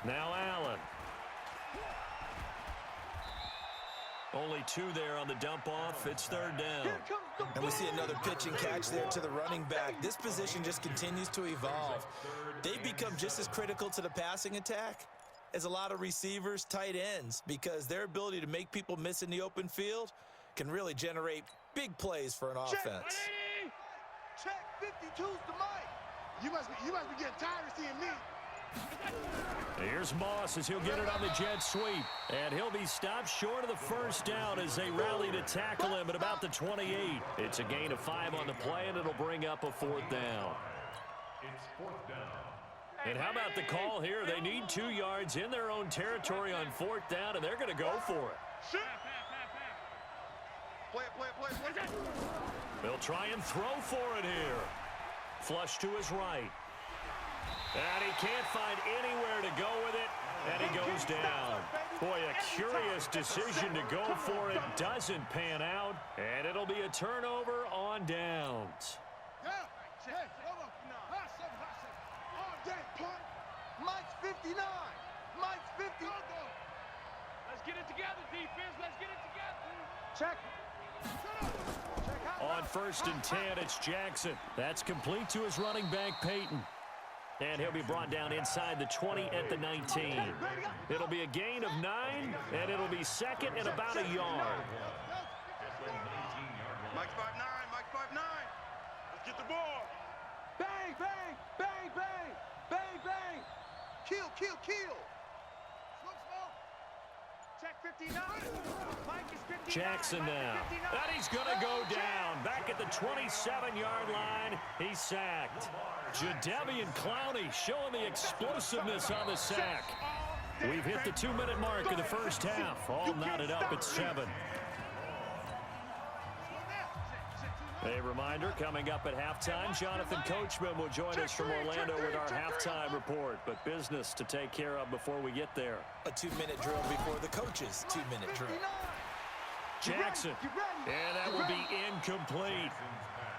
Now Allen. Only 2 there on the dump-off. It's 3rd down. And we see another pitch and catch there to the running back. This position just continues to evolve. They've become just as critical to the passing attack as a lot of receivers, tight ends, because their ability to make people miss in the open field can really generate big plays for an offense. Check 52's the mic. You must be getting tired of seeing me. Here's Moss as he'll get it on the jet sweep. And he'll be stopped short of the 1st down as they rally to tackle him at about the 28. It's a gain of 5 on the play, and it'll bring up a 4th down. It's 4th down. And how about the call here? They need 2 yards in their own territory on 4th down, and they're going to go for it. Play. They'll try and throw for it here. Flush to his right. And he can't find anywhere to go with it, and he goes down. Boy, a curious decision to go for it. Doesn't pan out, and it'll be a turnover on downs. Mike's 59. Mike's 50. Let's get it together, defense. Let's get it together. Check. On 1st and 10, it's Jackson. That's complete to his running back, Peyton. And he'll be brought down inside the 20 at the 19. It'll be a gain of 9, and it'll be 2nd and about a yard. Mike's 5'9". Mike's 5'9". Let's get the ball. Bang, bang, bang, bang, bang, bang. Kill. Check 59. Mike is 59. Jackson now. And he's going to go down. Back at the 27-yard line, he's sacked. Jadeveon Clowney showing the explosiveness on the sack. We've hit the 2-minute mark of the 1st half. All knotted up at 7. A reminder, coming up at halftime, Jonathan Coachman will join us from Orlando with our halftime report. But business to take care of before we get there. A 2-minute drill before the coach's 2-minute drill. Jackson, and that will be incomplete.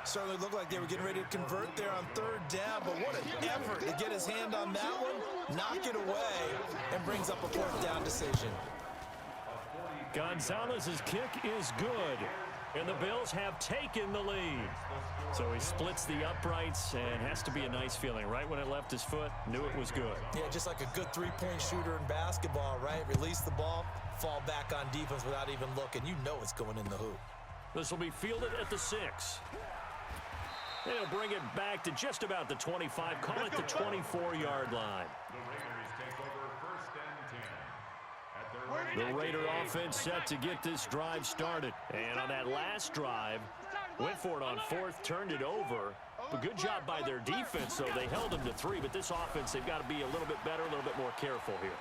Certainly looked like they were getting ready to convert there on 3rd down, but what an effort to get his hand on that one, knock it away, and brings up a 4th down decision. Gonzalez's kick is good, and the Bills have taken the lead. So he splits the uprights, and has to be a nice feeling. Right when it left his foot, knew it was good. Yeah, just like a good 3-point shooter in basketball, right? Release the ball, fall back on defense without even looking. You know it's going in the hoop. This will be fielded at the 6. They'll bring it back to just about the 25, call it the 24-yard line. The Raiders take over 1st and 10. At their The Raider offense set to get this drive started. And on that last drive, went for it on 4th, turned it over. A good job by their defense, though. They held them to 3, but this offense, they've got to be a little bit better, a little bit more careful here.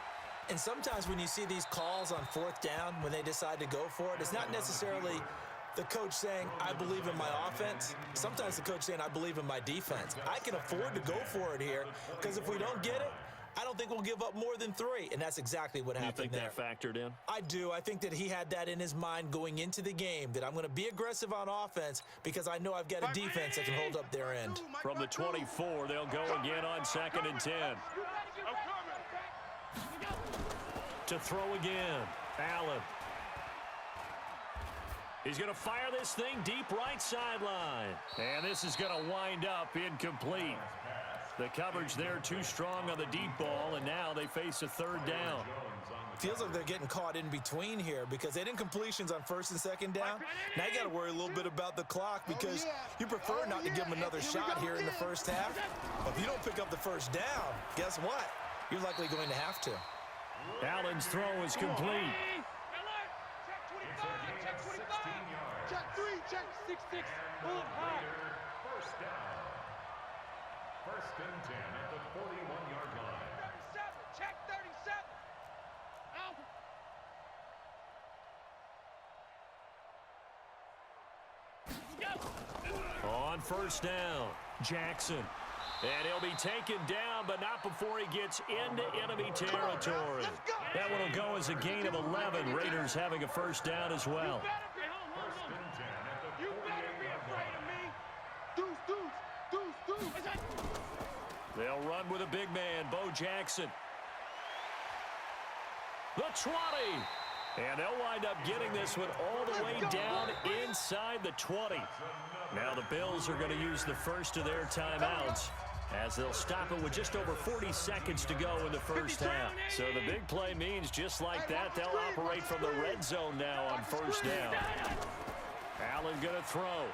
And sometimes when you see these calls on 4th down, when they decide to go for it, it's not necessarily the coach saying, I believe in my offense. Sometimes the coach saying, I believe in my defense. I can afford to go for it here because if we don't get it, I don't think we'll give up more than 3. And that's exactly what happened there. You think that factored in? I do. I think that he had that in his mind going into the game, that I'm going to be aggressive on offense because I know I've got a defense that can hold up their end. From the 24, they'll go again on 2nd and 10. To throw again, Allen. He's going to fire this thing deep right sideline. And this is going to wind up incomplete. The coverage there too strong on the deep ball, and now they face a 3rd down. Feels like they're getting caught in between here because they didn't completions on 1st and 2nd down. Now you got to worry a little bit about the clock because you prefer not to give them another shot here in the 1st half. But if you don't pick up the 1st down, guess what? You're likely going to have to. Allen's throw is complete. Check 25. Check 25. Check 3. Check 6-6. Pull it high. 1st down. 1st and 10 at the 41-yard line. 37. Check 37. Out. On 1st down, Jackson. And he'll be taken down, but not before he gets into enemy territory. That one will go as a gain of 11. Raiders having a 1st down as well. You better be afraid of me. They'll run with a big man, Bo Jackson. The 20. And they'll wind up getting this one all the way down inside the 20. Now the Bills are going to use the first of their timeouts as they'll stop it with just over 40 seconds to go in the first half. So the big play means just like that, they'll operate from the red zone now on first down. Allen going to throw.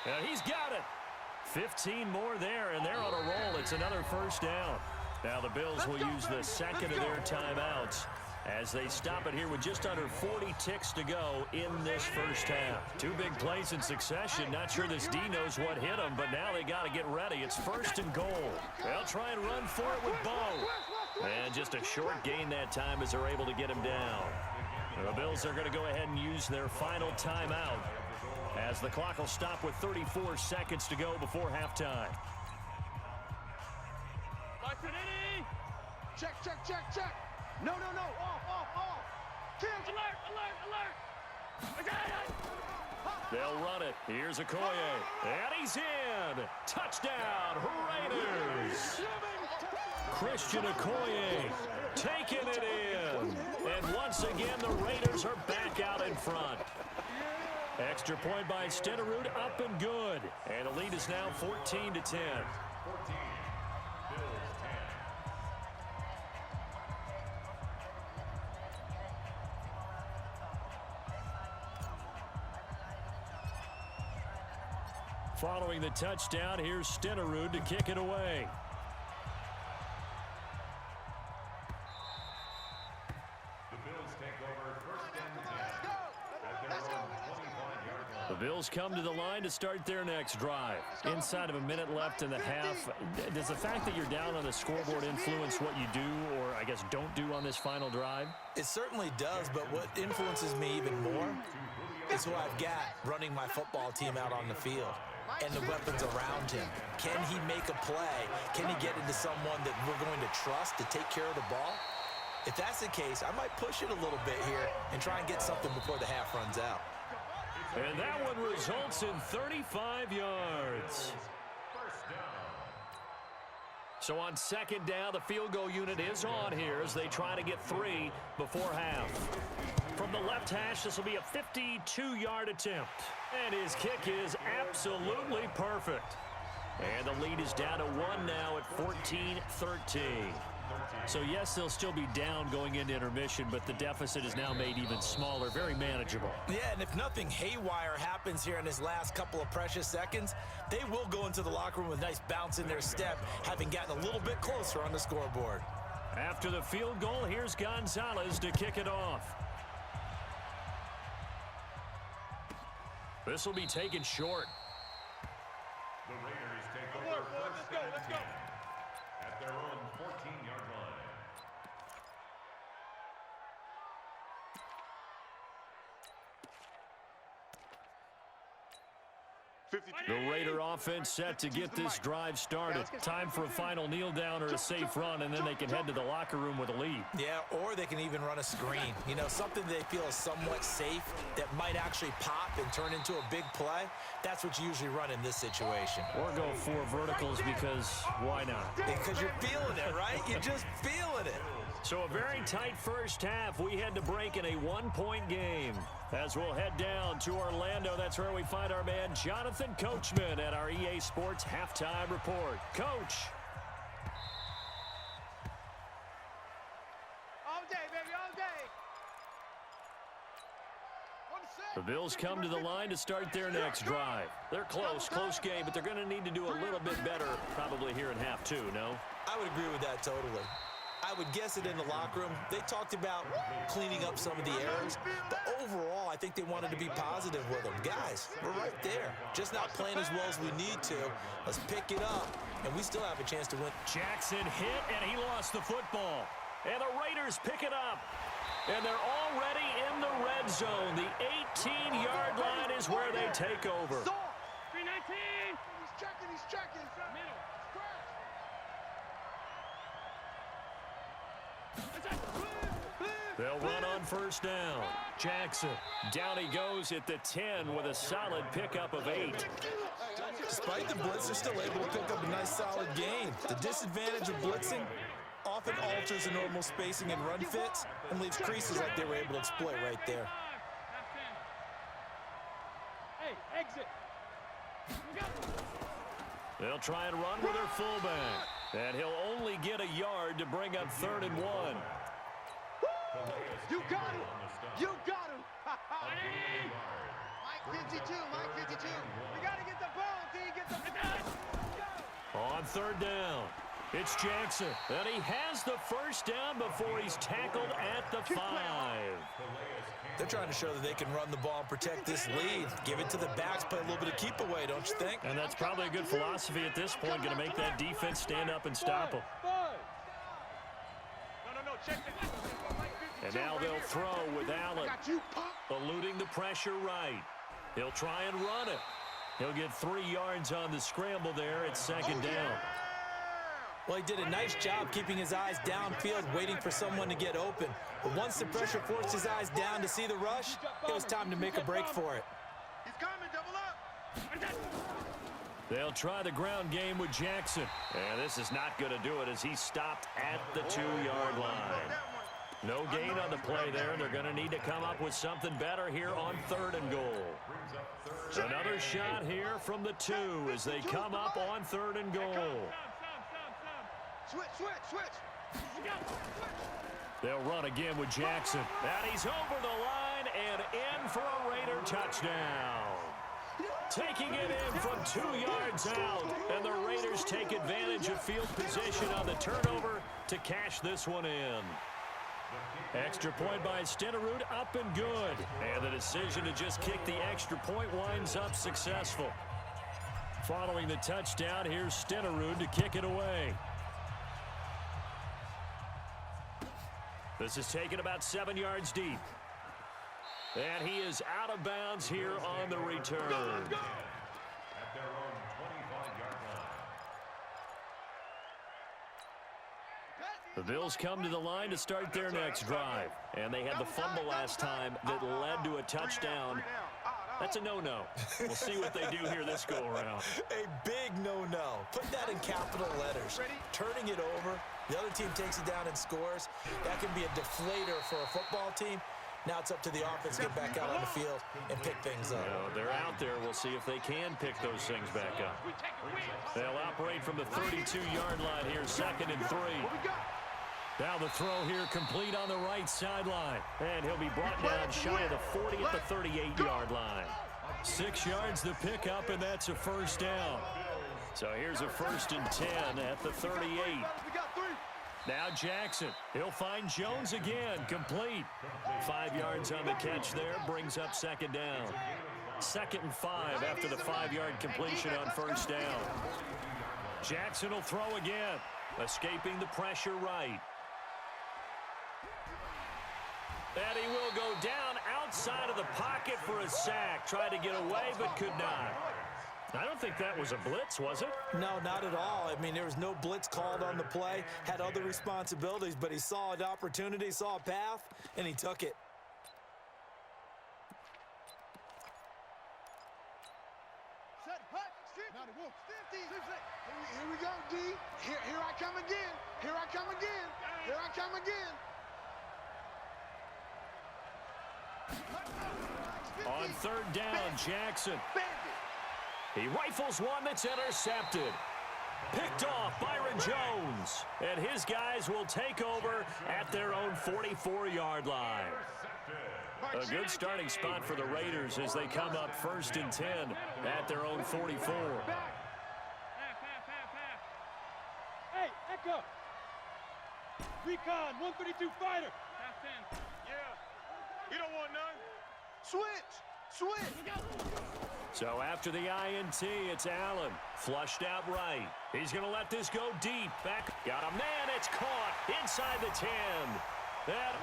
And he's got it. 15 more there, and they're on a roll. It's another first down. Now the Bills will use the second of their timeouts as they stop it here with just under 40 ticks to go in this first half. Two big plays in succession. Not sure this D knows what hit them, but now they got to get ready. It's first and goal. They'll try and run for it with Bo. And just a short gain that time as they're able to get him down. The Bills are going to go ahead and use their final timeout as the clock will stop with 34 seconds to go before halftime. Check, check, check, check. No, no, no. Off. Kids. Alert. They'll run it. Here's Okoye. And he's in. Touchdown, Raiders. Christian Okoye taking it in. And once again, the Raiders are back out in front. Extra point by Stenerud, up and good. And the lead is now 14-10. 14. Following the touchdown, here's Stenerud to kick it away. The Bills take over first and 10 at their own 25-yard line. The Bills come to the line to start their next drive. Inside of a minute left in the half, does the fact that you're down on the scoreboard influence what you do or, I guess, don't do on this final drive? It certainly does, but what influences me even more is who I've got running my football team out on the field and the weapons around him. Can he make a play? Can he get into someone that we're going to trust to take care of the ball? If that's the case, I might push it a little bit here and try and get something before the half runs out. And that one results in 35 yards. So on second down, the field goal unit is on here as they try to get 3 before half. From the left hash, this will be a 52-yard attempt. And his kick is absolutely perfect. And the lead is down to 1 now at 14-13. So, yes, they'll still be down going into intermission, but the deficit is now made even smaller, very manageable. Yeah, and if nothing haywire happens here in his last couple of precious seconds, they will go into the locker room with a nice bounce in their step, having gotten a little bit closer on the scoreboard. After the field goal, here's Gonzalez to kick it off. This will be taken short. The Raiders take over first and 10 at their own 14-yard line. The Raider offense set to get this drive started. Time for a final kneel down or a safe run, and then they can head to the locker room with a lead. Yeah, or they can even run a screen. You know, something they feel is somewhat safe that might actually pop and turn into a big play. That's what you usually run in this situation. Or go 4 verticals because why not? Because you're feeling it, right? You're just feeling it. So a very tight first half. We had to break in a 1-point game. As we'll head down to Orlando, that's where we find our man Jonathan Coachman at our EA Sports Halftime Report. Coach. All day, baby, all day. The Bills come to the line to start their next drive. They're close game, but they're going to need to do a little bit better probably here in half 2, no? I would agree with that totally. I would guess it in the locker room. They talked about cleaning up some of the errors, but overall, I think they wanted to be positive with them. Guys, we're right there. Just not playing as well as we need to. Let's pick it up, and we still have a chance to win. Jackson hit, and he lost the football. And the Raiders pick it up. And they're already in the red zone. The 18-yard line is where they take over. 319. He's checking. Middle. They'll run on first down. Jackson, down he goes at the 10 with a solid pickup of 8. Despite the blitz, they're still able to pick up a nice solid gain. The disadvantage of blitzing, often alters the normal spacing and run fits and leaves creases like they were able to exploit right there. Hey, exit. They'll try and run with their fullback. And he'll only get a yard to bring up 3rd and 1. You got him. You got him. Mike 52, Mike 52. We got to get the ball, D. Get the ball. On 3rd down, it's Jackson. And he has the first down before he's tackled at the 5. They're trying to show that they can run the ball and protect this lead. Give it to the backs, play a little bit of keep away, don't you think? And that's probably a good philosophy at this point, going to make that defense stand up and stop them. No, check that. And now they'll throw with Allen, eluding the pressure right. He'll try and run it. He'll get 3 yards on the scramble there at 2nd down. Well, he did a nice job keeping his eyes downfield, waiting for someone to get open. But once the pressure forced his eyes down to see the rush, it was time to make a break for it. He's coming, double up. They'll try the ground game with Jackson. And this is not going to do it as he's stopped at the 2-yard line. No gain on the play there, and they're going to need to come up with something better here on 3rd and goal. Another shot here from the 2 as they come up on 3rd and goal. Switch. They'll run again with Jackson. And he's over the line and in for a Raider touchdown. Taking it in from 2 yards out. And the Raiders take advantage of field position on the turnover to cash this one in. Extra point by Stenerud, up and good. And the decision to just kick the extra point winds up successful. Following the touchdown, here's Stenerud to kick it away. This is taken about 7 yards deep. And he is out of bounds here on the return. At their own 25-yard line. The Bills come to the line to start their next drive. And they had the fumble last time that led to a touchdown. That's a no-no. We'll see what they do here this go-around. A big no-no. Put that in capital letters. Turning it over, the other team takes it down and scores. That can be a deflator for a football team. Now it's up to the offense to get back out on the field and pick things up. They're out there. We'll see if they can pick those things back up. They'll operate from the 32-yard line here, 2nd and 3. Now the throw here complete on the right sideline. And he'll be brought down shy of the 40 at the 38-yard line. 6 yards the pickup, and that's a first down. So here's a 1st and 10 at the 38. Now Jackson. He'll find Jones again. Complete. 5 yards on the catch there. Brings up 2nd down. 2nd and 5 after the 5-yard completion on 1st down. Jackson will throw again. Escaping the pressure right. And he will go down outside of the pocket for a sack. Tried to get away, but could not. I don't think that was a blitz, was it? No, not at all. I mean, there was no blitz called on the play. Had other responsibilities, but he saw an opportunity, saw a path, and he took it. Set, hut, strip. Here we go, D. Here I come again. Here I come again. Here I come again. On 3rd down, Jackson. He rifles one that's intercepted. Picked off Byron Jones. And his guys will take over at their own 44-yard line. A good starting spot for the Raiders as they come up 1st and 10 at their own 44. Hey, Echo. Recon, 132 fighter. Pass 10. Yeah. You don't want none. Switch. So after the INT, it's Allen. Flushed out right. He's going to let this go deep. Back. Got a man. It's caught inside the 10. That